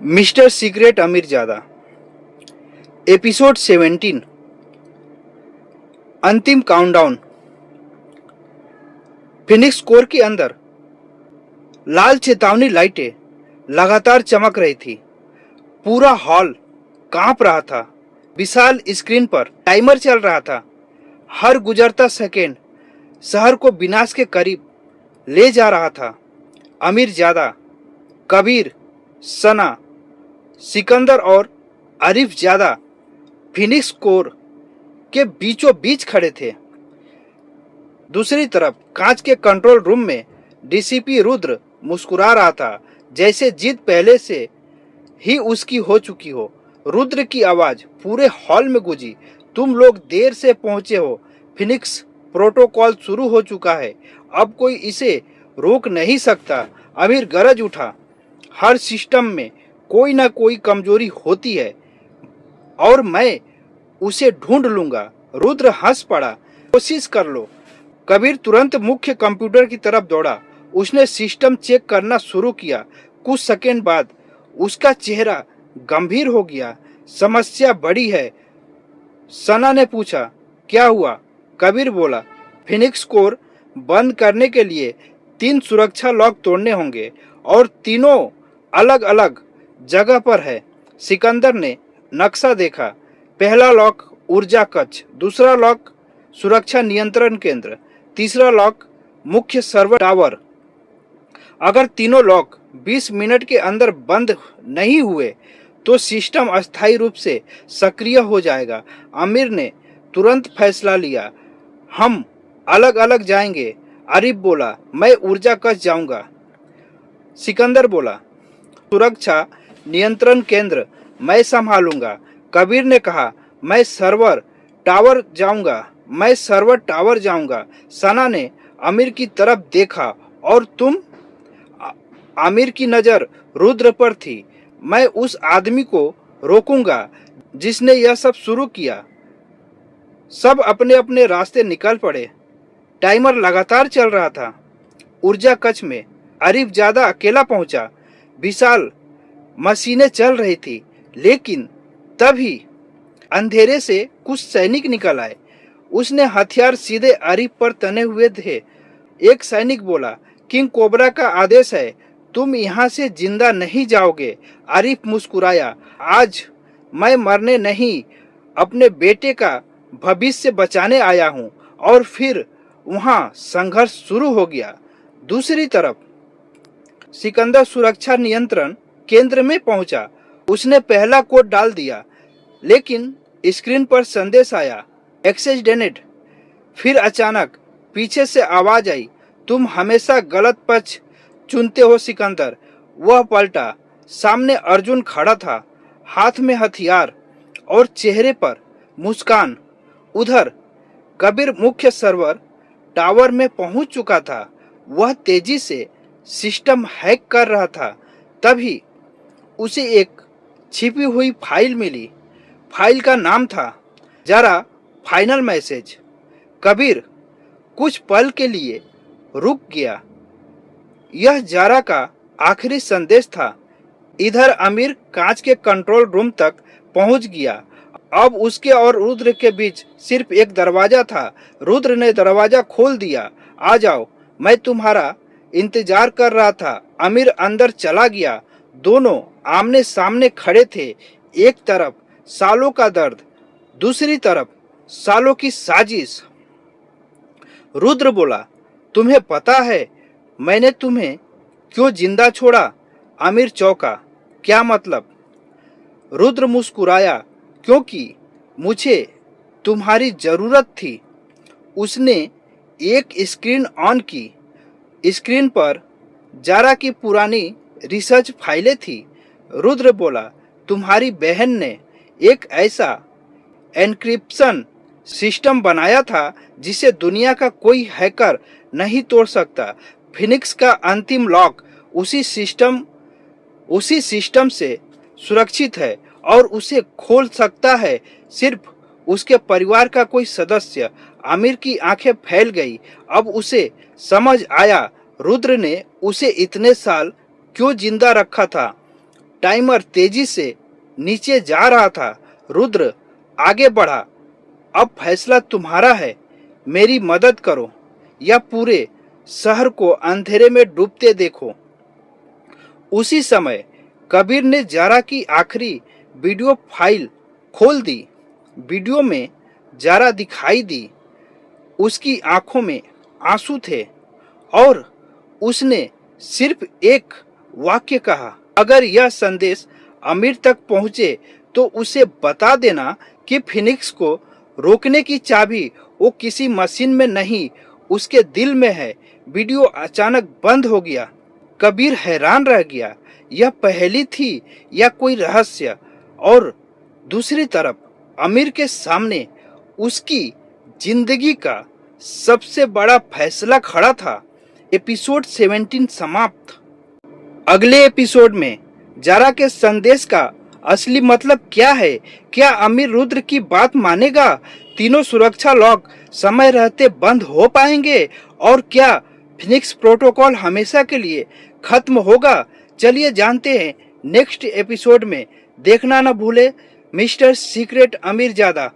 Mister secret अमीरजादा episode 17 अंतिम countdown. Phoenix core के अंदर लाल चेतावनी लाइटें लगातार चमक रही थी। पूरा हॉल कांप रहा था। विशाल स्क्रीन पर टाइमर चल रहा था। हर गुजरता सेकेंड शहर को विनाश के करीब ले जा रहा था। अमीरजादा, कबीर, सना, सिकंदर और आरिफ ज्यादा फिनिक्स कोर के बीचों बीच खड़े थे। दूसरी तरफ कांच के कंट्रोल रूम में डीसीपी रुद्र मुस्कुरा रहा था, जैसे जीत पहले से ही उसकी हो चुकी हो। रुद्र की आवाज पूरे हॉल में गूंजी, तुम लोग देर से पहुंचे हो। फिनिक्स प्रोटोकॉल शुरू हो चुका है, अब कोई इसे रोक नहीं सकता। अमीर गरज उठा, हर सिस्टम में कोई ना कोई कमजोरी होती है और मैं उसे ढूंढ लूंगा। रुद्र हंस पड़ा, कोशिश कर लो। कबीर तुरंत मुख्य कंप्यूटर की तरफ दौड़ा। उसने सिस्टम चेक करना शुरू किया। कुछ सेकंड बाद उसका चेहरा गंभीर हो गया। समस्या बड़ी है। सना ने पूछा, क्या हुआ? कबीर बोला, फिनिक्स कोर बंद करने के लिए 3 सुरक्षा लॉक तोड़ने होंगे और तीनों अलग अलग जगह पर है। सिकंदर ने नक्शा देखा। पहला लॉक ऊर्जा कक्ष, दूसरा लॉक सुरक्षा नियंत्रण केंद्र, तीसरा लॉक मुख्य सर्वर टावर। अगर तीनों लॉक 20 मिनट के अंदर बंद नहीं हुए तो सिस्टम अस्थायी रूप से सक्रिय हो जाएगा। आमिर ने तुरंत फैसला लिया, हम अलग अलग जाएंगे। आरिफ बोला, मैं ऊर्जा कक्ष जाऊंगा। सिकंदर बोला, सुरक्षा नियंत्रण केंद्र मैं संभालूंगा। कबीर ने कहा, मैं सर्वर टावर जाऊंगा। सना ने आमिर की तरफ देखा, और तुम? आमिर की नजर रुद्र पर थी। मैं उस आदमी को रोकूंगा जिसने यह सब शुरू किया। सब अपने अपने रास्ते निकल पड़े। टाइमर लगातार चल रहा था। ऊर्जा कक्ष में आरिफ ज्यादा अकेला पहुंचा। विशाल मशीनें चल रही थी, लेकिन तभी अंधेरे से कुछ सैनिक निकल आए। उसने हथियार सीधे आरिफ पर तने हुए थे। एक सैनिक बोला, किंग कोबरा का आदेश है, तुम यहाँ से जिंदा नहीं जाओगे। आरिफ मुस्कुराया, आज मैं मरने नहीं, अपने बेटे का भविष्य बचाने आया हूँ। और फिर वहाँ संघर्ष शुरू हो गया। दूसरी तरफ सिकंदर सुरक्षा नियंत्रण केंद्र में पहुंचा। उसने पहला कोड डाल दिया, लेकिन स्क्रीन पर संदेश आया, एक्सेस डेनेड। फिर अचानक पीछे से आवाज आई, तुम हमेशा गलत पक्ष चुनते हो सिकंदर। वह पलटा। सामने अर्जुन खड़ा था, हाथ में हथियार और चेहरे पर मुस्कान। उधर कबीर मुख्य सर्वर टावर में पहुंच चुका था। वह तेजी से सिस्टम हैक कर रहा था। तभी उसे एक छिपी हुई फाइल मिली। फाइल का नाम था जरा फाइनल मैसेज। कबीर कुछ पल के लिए रुक गया। यह जारा का आखिरी संदेश था। इधर अमीर कांच के कंट्रोल रूम तक पहुंच गया। अब उसके और रुद्र के बीच सिर्फ एक दरवाजा था। रुद्र ने दरवाजा खोल दिया, आ जाओ, मैं तुम्हारा इंतजार कर रहा था। अमीर अंदर चला गया। दोनों आमने सामने खड़े थे। एक तरफ सालों का दर्द, दूसरी तरफ सालों की साजिश। रुद्र बोला, तुम्हें पता है मैंने तुम्हें क्यों जिंदा छोड़ा? आमिर चौंका, क्या मतलब? रुद्र मुस्कुराया, क्योंकि मुझे तुम्हारी जरूरत थी। उसने एक स्क्रीन ऑन की। स्क्रीन पर जारा की पुरानी रिसर्च फाइलें थी। रुद्र बोला, तुम्हारी बहन ने एक ऐसा एन्क्रिप्शन सिस्टम बनाया था जिसे दुनिया का कोई हैकर नहीं तोड़ सकता। फिनिक्स का अंतिम लॉक उसी सिस्टम से सुरक्षित है और उसे खोल सकता है सिर्फ उसके परिवार का कोई सदस्य। आमिर की आंखें फैल गई। अब उसे समझ आया रुद्र ने उसे इतने साल क्यों जिंदा रखा था। टाइमर तेजी से नीचे जा रहा था। रुद्र आगे बढ़ा। अब फैसला तुम्हारा है, मेरी मदद करो या पूरे शहर को अंधेरे में डूबते देखो। उसी समय कबीर ने जारा की आखिरी वीडियो फाइल खोल दी। वीडियो में जारा दिखाई दी। उसकी आंखों में आंसू थे और उसने सिर्फ एक वाक्य कहा, अगर यह संदेश आमिर तक पहुंचे तो उसे बता देना कि फिनिक्स को रोकने की चाबी वो किसी मशीन में नहीं, उसके दिल में है। वीडियो अचानक बंद हो गया। कबीर हैरान रह गया, यह पहेली थी या कोई रहस्य? और दूसरी तरफ आमिर के सामने उसकी जिंदगी का सबसे बड़ा फैसला खड़ा था। एपिसोड 17 समाप्त। अगले एपिसोड में जारा के संदेश का असली मतलब क्या है? क्या आमिर रुद्र की बात मानेगा? तीनों सुरक्षा लॉक समय रहते बंद हो पाएंगे? और क्या फिनिक्स प्रोटोकॉल हमेशा के लिए खत्म होगा? चलिए जानते हैं नेक्स्ट एपिसोड में। देखना न भूले मिस्टर सीक्रेट अमीरजादा।